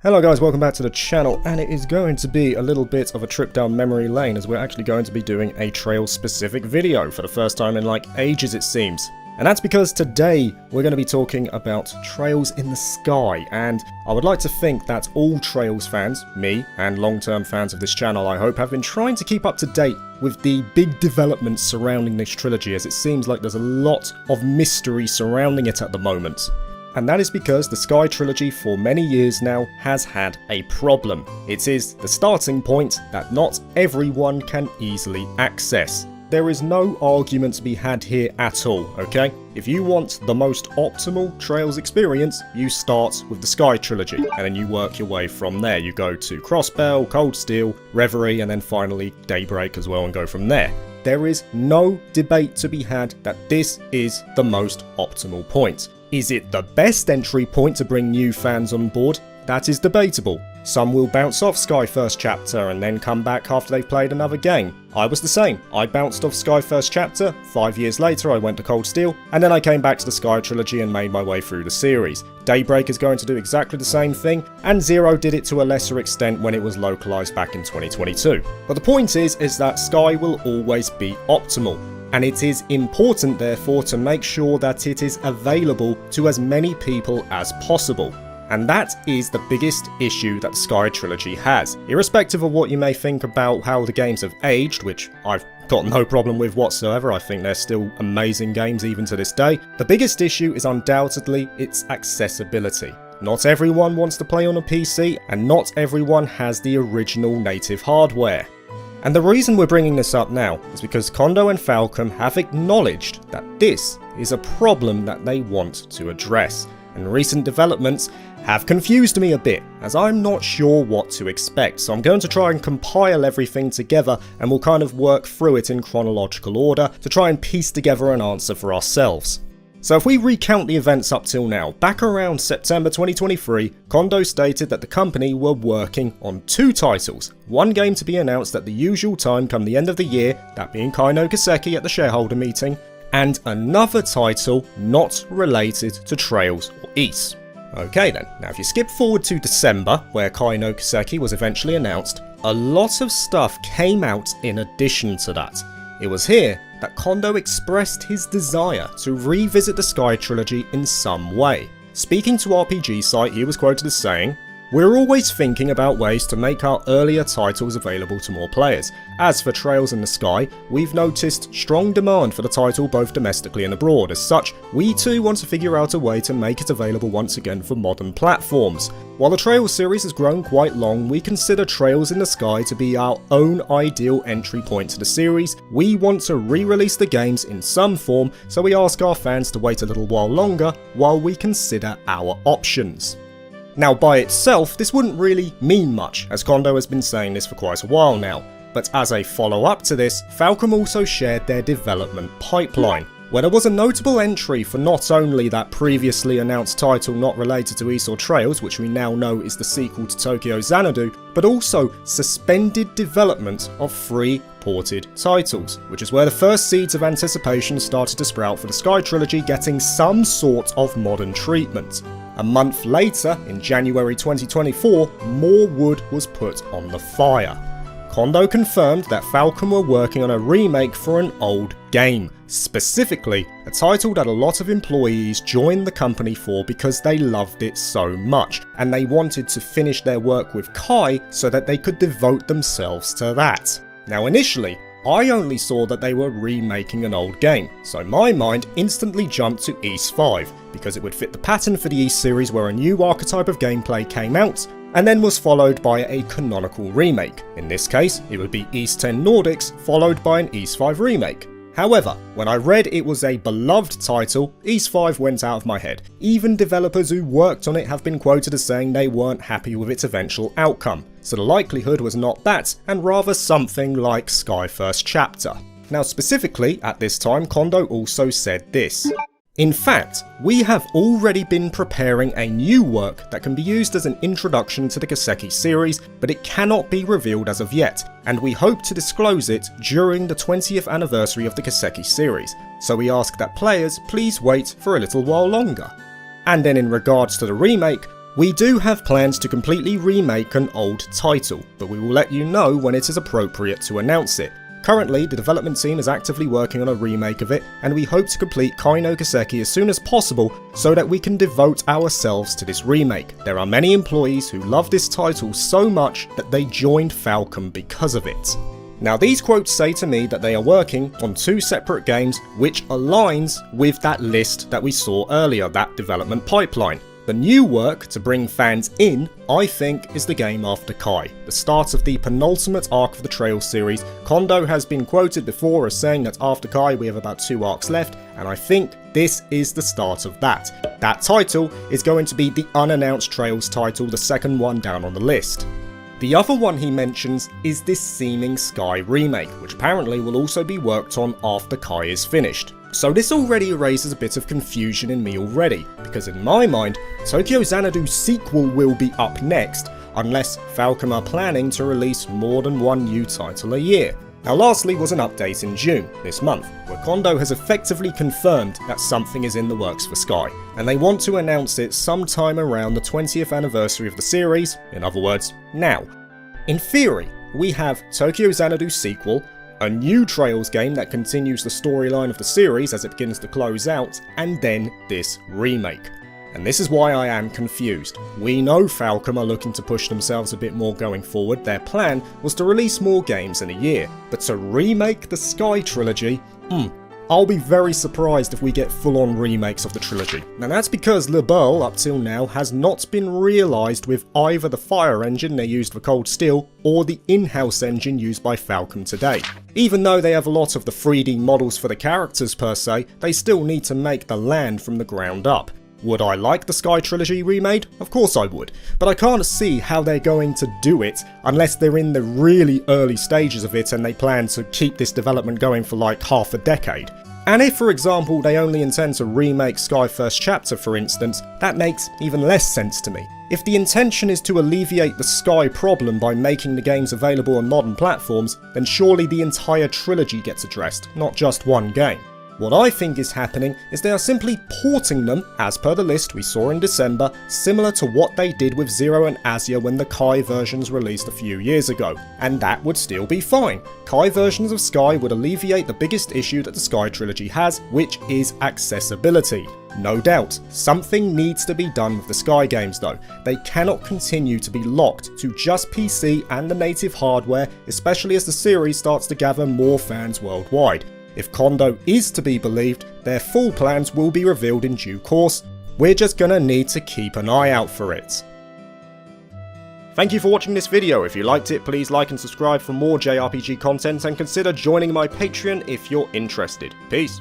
Hello guys, welcome back to the channel, and it is going to be a little bit of a trip down memory lane as we're actually going to be doing a Trails specific video for the first time in like ages it seems. And that's because today we're going to be talking about Trails in the Sky, and I would like to think that all Trails fans, me and long-term fans of this channel I hope, have been trying to keep up to date with the big developments surrounding this trilogy, as it seems like there's a lot of mystery surrounding it at the moment. And that is because the Sky trilogy for many years now has had a problem. It is the starting point that not everyone can easily access. There is no argument to be had here at all, okay? If you want the most optimal Trails experience, you start with the Sky trilogy, and then you work your way from there. You go to Crossbell, Cold Steel, Reverie, and then finally Daybreak as well, and go from there. There is no debate to be had that this is the most optimal point. Is it the best entry point to bring new fans on board? That is debatable. Some will bounce off Sky First Chapter and then come back after they've played another game. I was the same. I bounced off Sky First Chapter, 5 years later I went to Cold Steel, and then I came back to the Sky Trilogy and made my way through the series. Daybreak is going to do exactly the same thing, and Zero did it to a lesser extent when it was localised back in 2022. But the point is that Sky will always be optimal. And it is important therefore to make sure that it is available to as many people as possible. And that is the biggest issue that the Sky Trilogy has. Irrespective of what you may think about how the games have aged, which I've got no problem with whatsoever, I think they're still amazing games even to this day, the biggest issue is undoubtedly its accessibility. Not everyone wants to play on a PC, and not everyone has the original native hardware. And the reason we're bringing this up now is because Kondo and Falcom have acknowledged that this is a problem that they want to address. And recent developments have confused me a bit, as I'm not sure what to expect, so I'm going to try and compile everything together and we'll kind of work through it in chronological order to try and piece together an answer for ourselves. So if we recount the events up till now, back around September 2023, Kondo stated that the company were working on 2 titles. One game to be announced at the usual time come the end of the year, that being Kaino Kiseki at the shareholder meeting, and another title not related to Trails or Ys. Okay then, now if you skip forward to December, where Kaino Kiseki was eventually announced, a lot of stuff came out in addition to that. It was here that Kondo expressed his desire to revisit the Sky Trilogy in some way. Speaking to RPG Site, he was quoted as saying, "We're always thinking about ways to make our earlier titles available to more players. As for Trails in the Sky, we've noticed strong demand for the title both domestically and abroad. As such, we too want to figure out a way to make it available once again for modern platforms. While the Trails series has grown quite long, we consider Trails in the Sky to be our own ideal entry point to the series. We want to re-release the games in some form, so we ask our fans to wait a little while longer while we consider our options." Now by itself, this wouldn't really mean much, as Kondo has been saying this for quite a while now, but as a follow-up to this, Falcom also shared their development pipeline, where there was a notable entry for not only that previously announced title not related to Ys or Trails, which we now know is the sequel to Tokyo Xanadu, but also suspended development of 3 ported titles, which is where the first seeds of anticipation started to sprout for the Sky Trilogy getting some sort of modern treatment. A month later, in January 2024, more wood was put on the fire. Kondo confirmed that Falcom were working on a remake for an old game, specifically a title that a lot of employees joined the company for because they loved it so much, and they wanted to finish their work with Kai so that they could devote themselves to that. Now initially, I only saw that they were remaking an old game, so my mind instantly jumped to Ys 5, because it would fit the pattern for the Ys series where a new archetype of gameplay came out, and then was followed by a canonical remake. In this case, it would be Ys 10 Nordics, followed by an Ys 5 remake. However, when I read it was a beloved title, Ys 5 went out of my head. Even developers who worked on it have been quoted as saying they weren't happy with its eventual outcome, so the likelihood was not that, and rather something like Sky First Chapter. Now specifically, at this time, Kondo also said this: "In fact, we have already been preparing a new work that can be used as an introduction to the Kiseki series, but it cannot be revealed as of yet, and we hope to disclose it during the 20th anniversary of the Kiseki series, so we ask that players please wait for a little while longer." And then in regards to the remake, We do have plans to completely remake an old title, but we will let you know when it is appropriate to announce it. Currently, the development team is actively working on a remake of it, and we hope to complete Kai no Kiseki as soon as possible so that we can devote ourselves to this remake. There are many employees who love this title so much that they joined Falcom because of it. Now, these quotes say to me that they are working on 2 separate games, which aligns with that list that we saw earlier, that development pipeline. The new work to bring fans in, I think, is the game After Kai, the start of the penultimate arc of the Trails series. Kondo has been quoted before as saying that after Kai we have about 2 arcs left, and I think this is the start of that. That title is going to be the unannounced Trails title, the second one down on the list. The other one he mentions is this Seeming Sky remake, which apparently will also be worked on after Kai is finished. So this already raises a bit of confusion in me already, because in my mind, Tokyo Xanadu's sequel will be up next, unless Falcom are planning to release more than one new title a year. Now lastly was an update in June, this month, where Kondo has effectively confirmed that something is in the works for Sky, and they want to announce it sometime around the 20th anniversary of the series, in other words, now. In theory, we have Tokyo Xanadu's sequel, a new Trails game that continues the storyline of the series as it begins to close out, and then this remake. And this is why I am confused. We know Falcom are looking to push themselves a bit more going forward. Their plan was to release more games in a year, but to remake the Sky trilogy, I'll be very surprised if we get full-on remakes of the trilogy. And that's because Le Burl, up till now, has not been realised with either the fire engine they used for Cold Steel or the in-house engine used by Falcom today. Even though they have a lot of the 3D models for the characters per se, they still need to make the land from the ground up. Would I like the Sky trilogy remade? Of course I would, but I can't see how they're going to do it unless they're in the really early stages of it and they plan to keep this development going for like half a decade. And if, for example, they only intend to remake Sky First Chapter, for instance, that makes even less sense to me. If the intention is to alleviate the Sky problem by making the games available on modern platforms, then surely the entire trilogy gets addressed, not just one game. What I think is happening is they are simply porting them, as per the list we saw in December, similar to what they did with Zero and Azure when the Kai versions released a few years ago, and that would still be fine. Kai versions of Sky would alleviate the biggest issue that the Sky trilogy has, which is accessibility. No doubt, something needs to be done with the Sky games though. They cannot continue to be locked to just PC and the native hardware, especially as the series starts to gather more fans worldwide. If Kondo is to be believed, their full plans will be revealed in due course. We're just gonna need to keep an eye out for it. Thank you for watching this video. If you liked it, please like and subscribe for more JRPG content and consider joining my Patreon if you're interested. Peace.